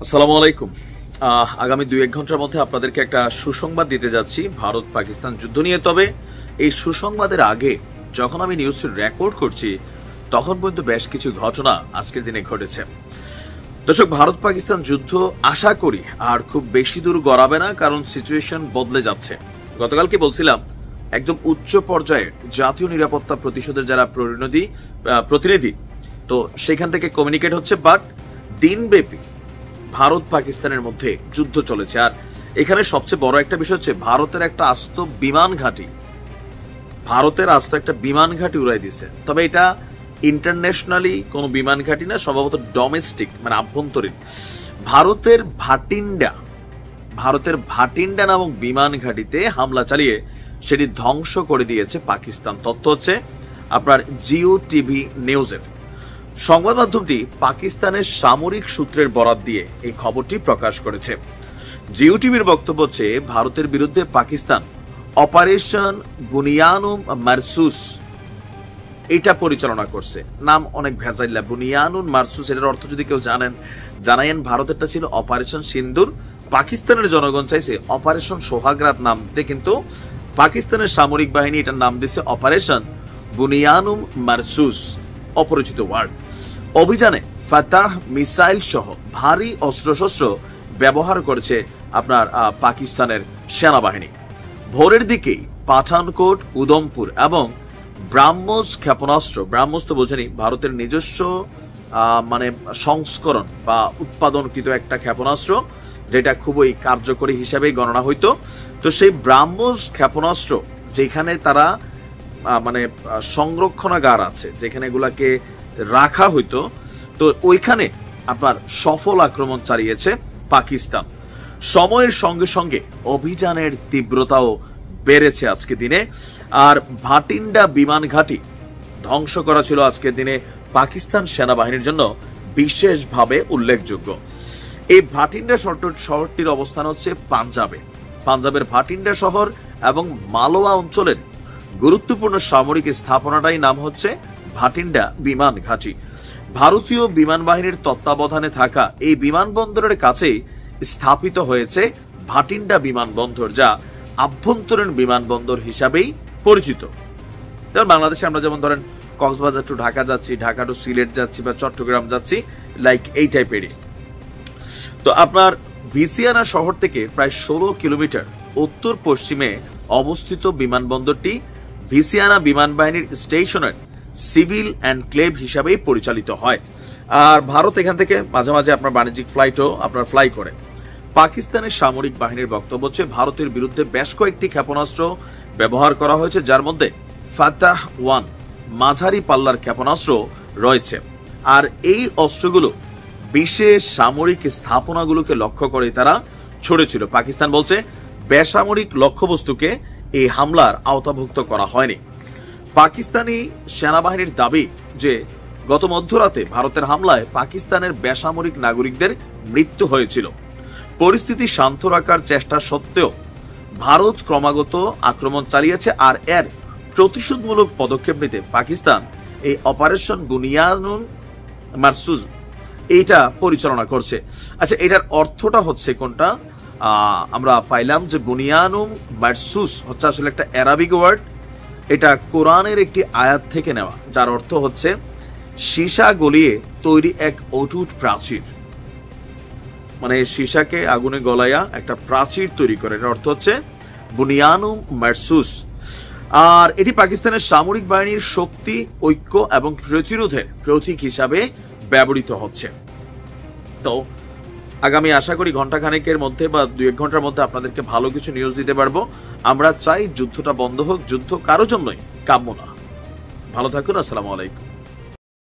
আসসালামু আলাইকুম। আগামী 2-1 ঘন্টার মধ্যে আপনাদেরকে একটা সুসংবাদ দিতে যাচ্ছি ভারত পাকিস্তান যুদ্ধ নিয়ে। তবে এই সুসংবাদের আগে যখন আমি নিউজটি রেকর্ড করছি তখন পর্যন্ত বেশ কিছু ঘটনা আজকের দিনে ঘটেছে। দর্শক, ভারত পাকিস্তান যুদ্ধ আশা করি আর খুব বেশি দূর গড়াবে না, কারণ সিচুয়েশন বদলে যাচ্ছে। গতকালকে বলছিলাম একদম উচ্চ পর্যায়ের জাতীয় নিরাপত্তা পরিষদের যারা প্রতিনিধি, তো সেখান থেকে কমিউনিকেট হচ্ছে, বাট দিনব্যাপী ভারত পাকিস্তানের মধ্যে যুদ্ধ চলেছে। আর এখানে সবচেয়ে বড় একটা বিষয় হচ্ছে ভারতের একটা আস্ত বিমান ঘাঁটি উড়াই দিছে। তবে এটা ইন্টারন্যাশনালি কোনো বিমান ঘাঁটি না, সম্ভবত ডোমেস্টিক মানে আভ্যন্তরীণ ভারতের ভাটিন্ডা নামক বিমান ঘাঁটিতে হামলা চালিয়ে সেটি ধ্বংস করে দিয়েছে পাকিস্তান। তথ্য হচ্ছে আপনার জিও টিভি নিউজের। সংবাদ মাধ্যমটি পাকিস্তানের সামরিক সূত্রের বরাত দিয়ে এই খবরটি প্রকাশ করেছে। জিও টিভির বক্তব্য হচ্ছে ভারতের বিরুদ্ধে পাকিস্তান অপারেশন বুনিয়ানুম মারসুস এটা পরিচালনা করছে। নাম অনেক ভেজাইল্লা, বুনিয়ানুন মারসুস, এটার অর্থ যদি কেউ জানায়েন। ভারতেরটা ছিল অপারেশন সিন্দুর, পাকিস্তানের জনগণ চাইছে অপারেশন সোহাগরাত নাম দিতে, কিন্তু পাকিস্তানের সামরিক বাহিনী এটার নাম দিচ্ছে অপারেশন বুনিয়ানুম মারসুস, অপরিচিত ওয়ার্ড। অভিযানে ফাতাহ মিসাইল সহ ভারী অস্ত্রশস্ত্র ব্যবহার করেছে আপনার পাকিস্তানের সেনাবাহিনী। ভোরের দিকেই পাঠানকোট, উদমপুর এবং ব্রাহ্মস ক্ষেপণাস্ত্র, ব্রাহ্মস তো বোঝেনি, ভারতের নিজস্ব মানে সংস্করণ বা উৎপাদনকৃত একটা ক্ষেপণাস্ত্র, যেটা খুবই কার্যকরী হিসাবে গণনা হইতো। তো সেই ব্রাহ্মস ক্ষেপণাস্ত্র যেখানে তারা মানে সংরক্ষণাগার আছে, যেখানে এগুলাকে রাখা হইতো, তো ওইখানে আপনার সফল আক্রমণ চালিয়েছে পাকিস্তান। সময়ের সঙ্গে সঙ্গে অভিযানের তীব্রতাও বেড়েছে আজকে দিনে। আর ভাটিন্ডা বিমান ঘাঁটি ধ্বংস করা ছিল আজকের দিনে পাকিস্তান সেনাবাহিনীর জন্য বিশেষভাবে উল্লেখযোগ্য। এই ভাটিন্ডা শহরটির অবস্থান হচ্ছে পাঞ্জাবের ভাটিন্ডা শহর এবং মালোয়া অঞ্চলের গুরুত্বপূর্ণ সামরিক স্থাপনাটাই নাম হচ্ছে ভাটিন্ডা বিমান ঘাঁটি। ভারতীয় বিমান বাহিনীর তত্ত্বাবধানে থাকা এই বিমানবন্দরের কাছেই স্থাপিত হয়েছে ভাটিন্ডা বিমানবন্দর, যা আভ্যন্তরীণ বিমানবন্দর হিসাবেই পরিচিত। যেমন বাংলাদেশে আমরা যেমন ধরেন কক্সবাজার টু ঢাকা যাচ্ছি, ঢাকা টু সিলেট যাচ্ছি বা চট্টগ্রাম যাচ্ছি, লাইক এই টাইপেরই। তো আপনার ভিসিয়ানা শহর থেকে প্রায় 16 কিলোমিটার উত্তর পশ্চিমে অবস্থিত বিমানবন্দরটি ভিসিয়ানা বিমান বাহিনীর স্টেশনের সিভিল এনক্লেভ হিসাবেই পরিচালিত হয়। আর ভারত এখান থেকে মাঝে মাঝে আপনার বাণিজ্যিক ফ্লাইটও আপনার ফ্লাই করে। পাকিস্তানের সামরিক বাহিনীর বক্তব্য হচ্ছে ভারতের বিরুদ্ধে বেশ কয়েকটি ক্ষেপণাস্ত্র ব্যবহার করা হয়েছে, যার মধ্যে ফাতাহ 1 মাঝারি পাল্লার ক্ষেপণাস্ত্র রয়েছে। আর এই অস্ত্রগুলো বিশেষ সামরিক স্থাপনাগুলোকে লক্ষ্য করে তারা ছড়েছিল। পাকিস্তান বলছে বেসামরিক লক্ষ্যবস্তুকে এই হামলার আওতাভুক্ত করা হয়নি। পাকিস্তানি সেনাবাহিনীর দাবি যে গত মধ্যরাতে ভারতের হামলায় পাকিস্তানের বেসামরিক নাগরিকদের মৃত্যু হয়েছিল। পরিস্থিতি শান্ত রাখার চেষ্টা সত্ত্বেও ভারত ক্রমাগত আক্রমণ চালিয়েছে, আর এর প্রতিশোধমূলক পদক্ষেপ নিতে পাকিস্তান এই অপারেশন বুনিয়ানুন মারসুস এইটা পরিচালনা করছে। আচ্ছা, এটার অর্থটা হচ্ছে কোনটা? আমরা পাইলাম যে বুনিয়ানুম মারসুস হচ্ছে আসলে একটা অ্যারাবিক ওয়ার্ড। এটা কোরআনের একটি আয়াত থেকে নেওয়া, যার অর্থ হচ্ছে সীসা গলিয়ে তৈরি এক অটুট প্রাচীর। মানে সীসাকে আগুনে গলাইয়া একটা প্রাচীর তৈরি করে, এর অর্থ হচ্ছে বুনিয়ানুম মারসুস। আর এটি পাকিস্তানের সামরিক বাহিনীর শক্তি, ঐক্য এবং প্রতিরোধের প্রতীক হিসাবে ব্যবহৃত হচ্ছে। তো আগামী আশা করি ঘন্টাখানেকের মধ্যে বা 2-1 ঘন্টার মধ্যে আপনাদেরকে ভালো কিছু নিউজ দিতে পারবো। আমরা চাই যুদ্ধটা বন্ধ হোক, যুদ্ধ কারো জন্যই কাম্য না। ভালো থাকুন, আসসালামু আলাইকুম।